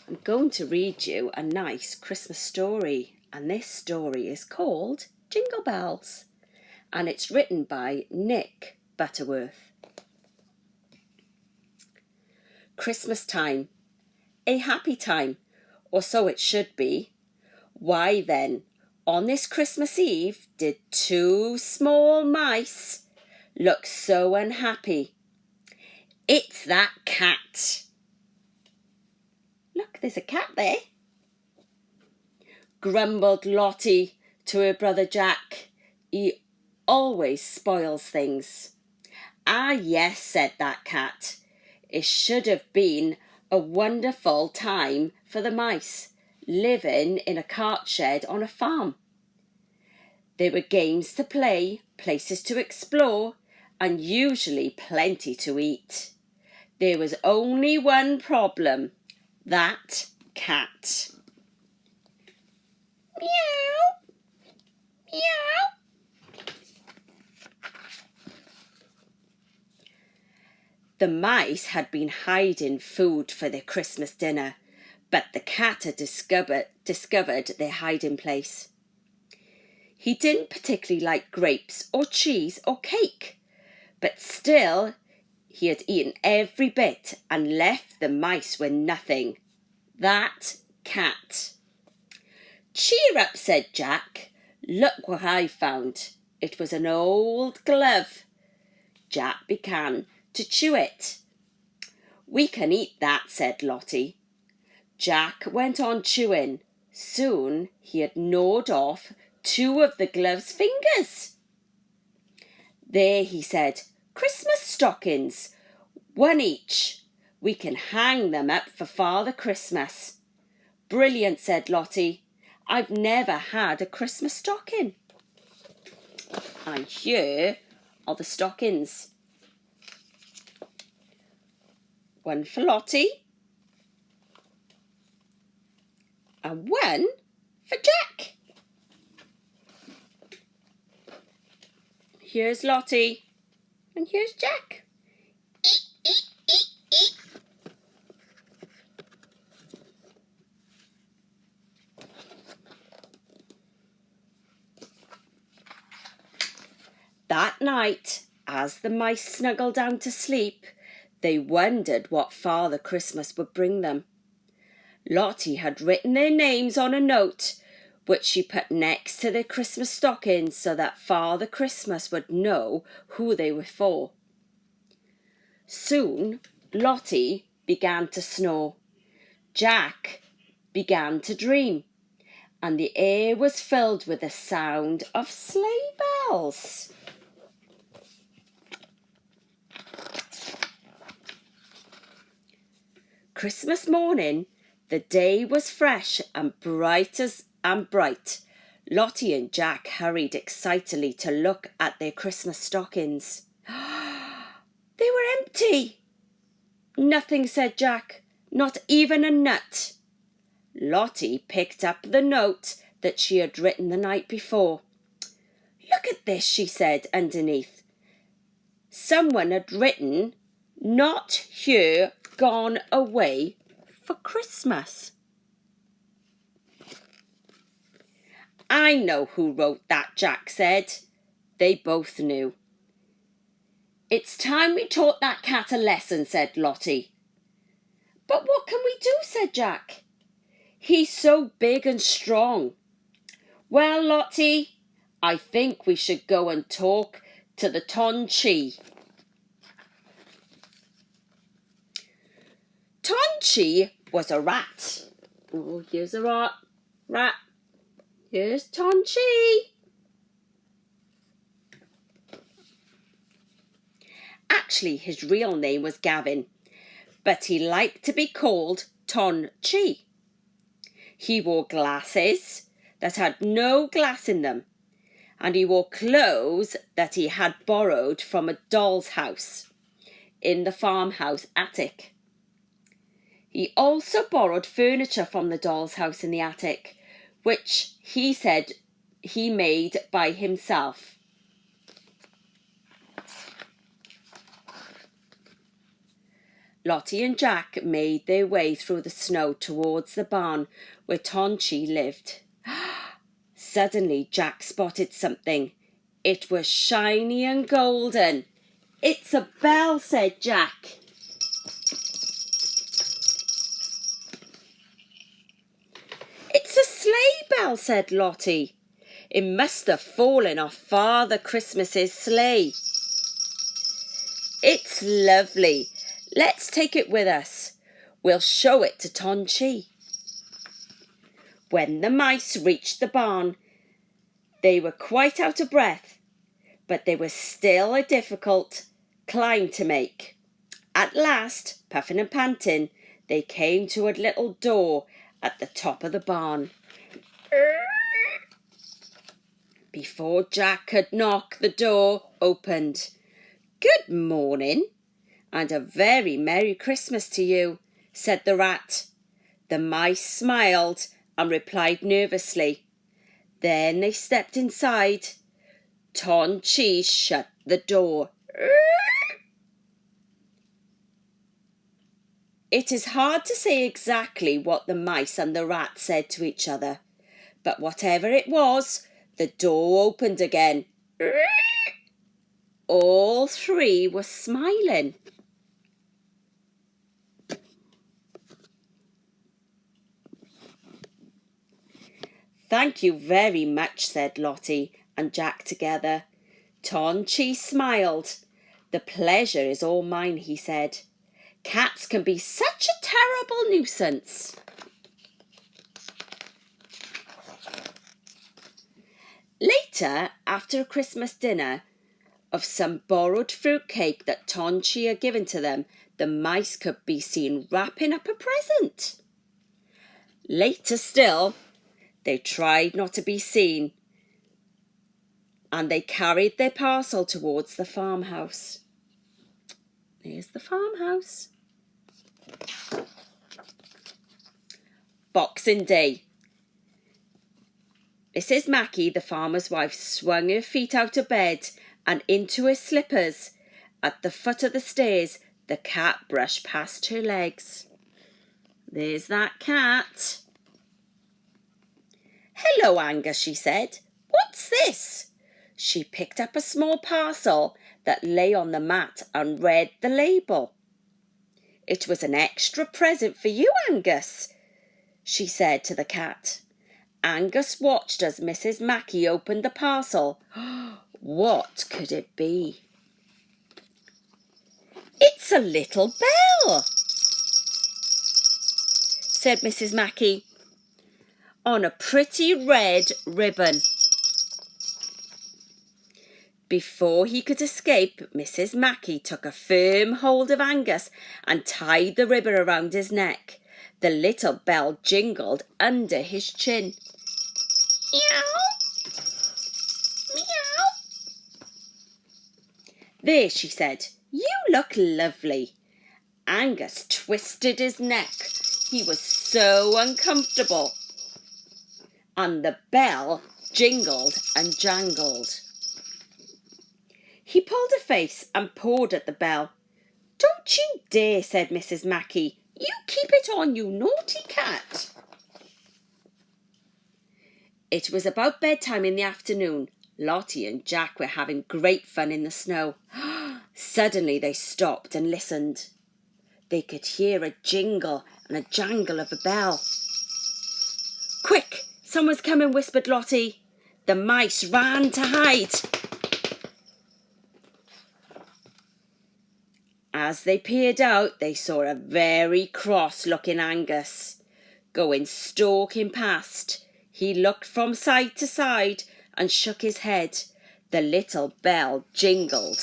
I'm going to read you a nice Christmas story, and this story is called Jingle Bells, and it's written by Nick Butterworth. Christmas time, a happy time, or so it should be. Why then, on this Christmas Eve, did two small mice look so unhappy? It's that cat. Look, there's a cat there, grumbled Lottie to her brother Jack. He always spoils things. Ah, yes, said that cat. It should have been a wonderful time for the mice living in a cart shed on a farm. There were games to play, places to explore, and usually plenty to eat. There was only one problem. That cat. Meow, meow. The mice had been hiding food for their Christmas dinner, but the cat had discovered their hiding place. He didn't particularly like grapes or cheese or cake, but still he had eaten every bit and left the mice with nothing. That cat. Cheer up, said Jack. Look what I found. It was an old glove. Jack began to chew it. We can eat that, said Lottie. Jack went on chewing. Soon he had gnawed off two of the glove's fingers. There, he said, Christmas stockings, one each. We can hang them up for Father Christmas. Brilliant, said Lottie. I've never had a Christmas stocking. And here are the stockings. One for Lottie and one for Jack. Here's Lottie and here's Jack. That night, as the mice snuggled down to sleep, they wondered what Father Christmas would bring them. Lottie had written their names on a note, which she put next to their Christmas stockings so that Father Christmas would know who they were for. Soon, Lottie began to snore. Jack began to dream, and the air was filled with the sound of sleigh bells. Christmas morning, the day was fresh and bright. Lottie and Jack hurried excitedly to look at their Christmas stockings. They were empty. Nothing, said Jack, not even a nut. Lottie picked up the note that she had written the night before. Look at this, she said underneath. Someone had written, not here, gone away for Christmas. I know who wrote that, Jack said. They both knew. It's time we taught that cat a lesson, said Lottie. But what can we do, said Jack. He's so big and strong. Well, Lottie, I think we should go and talk to the Tonchi. Tonchi was a rat. Oh, here's a rat. Here's Tonchi. Actually, his real name was Gavin, but he liked to be called Tonchi. He wore glasses that had no glass in them, and he wore clothes that he had borrowed from a doll's house in the farmhouse attic. He also borrowed furniture from the doll's house in the attic, which he said he made by himself. Lottie and Jack made their way through the snow towards the barn where Tonchi lived. Suddenly Jack spotted something. It was shiny and golden. "It's a bell," said Jack. "It's a sleigh bell," said Lottie. "It must have fallen off Father Christmas's sleigh." "It's lovely. Let's take it with us. We'll show it to Tonchi." When the mice reached the barn, they were quite out of breath, but there was still a difficult climb to make. At last, puffing and panting, they came to a little door at the top of the barn. Before Jack could knock, the door opened. "Good morning, and a very Merry Christmas to you," said the rat. The mice smiled and replied nervously. Then they stepped inside. Tonchi shut the door. It is hard to say exactly what the mice and the rat said to each other, but whatever it was, the door opened again. All three were smiling. "Thank you very much," said Lottie and Jack together. Tonchi smiled. "The pleasure is all mine," he said. "Cats can be such a terrible nuisance." Later, after a Christmas dinner of some borrowed fruitcake that Tonchi had given to them, the mice could be seen wrapping up a present. Later still, they tried not to be seen, and they carried their parcel towards the farmhouse. There's the farmhouse. Boxing Day. Mrs. Mackie, the farmer's wife, swung her feet out of bed and into her slippers. At the foot of the stairs, the cat brushed past her legs. There's that cat. "Hello, Angus," she said. "What's this?" She picked up a small parcel that lay on the mat and read the label. "It was an extra present for you, Angus," she said to the cat. Angus watched as Mrs. Mackie opened the parcel. What could it be? "It's a little bell," said Mrs. Mackie, "on a pretty red ribbon." Before he could escape, Mrs. Mackie took a firm hold of Angus and tied the ribbon around his neck. The little bell jingled under his chin. "Meow, meow." "There," she said, "you look lovely." Angus twisted his neck. He was so uncomfortable. And the bell jingled and jangled. He pulled a face and pawed at the bell. "Don't you dare," said Mrs. Mackie. "You keep it on, you naughty cat." It was about bedtime in the afternoon. Lottie and Jack were having great fun in the snow. Suddenly they stopped and listened. They could hear a jingle and a jangle of a bell. "Quick, someone's coming," whispered Lottie. The mice ran to hide. As they peered out, they saw a very cross-looking Angus going stalking past. He looked from side to side and shook his head. The little bell jingled.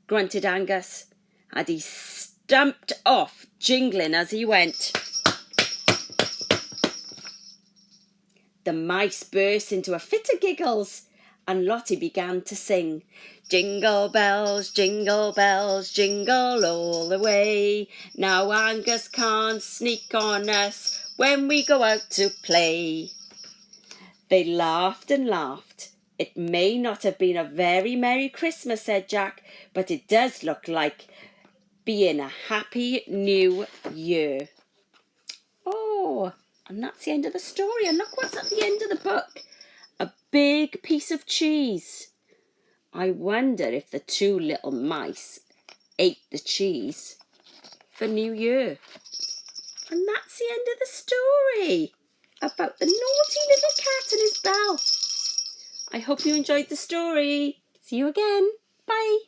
Grunted Angus, and he stumped off, jingling as he went. The mice burst into a fit of giggles, and Lottie began to sing. "Jingle bells, jingle jingle all the way. Now Angus can't sneak on us when we go out to play." They laughed and laughed. It may not have been a very Merry Christmas, said Jack, but it does look like being a Happy New Year. Oh, and that's the end of the story. And look what's at the end of the book. A big piece of cheese. I wonder if the two little mice ate the cheese for New Year. And that's the end of the story about the naughty little cat and his bell. I hope you enjoyed the story. See you again. Bye.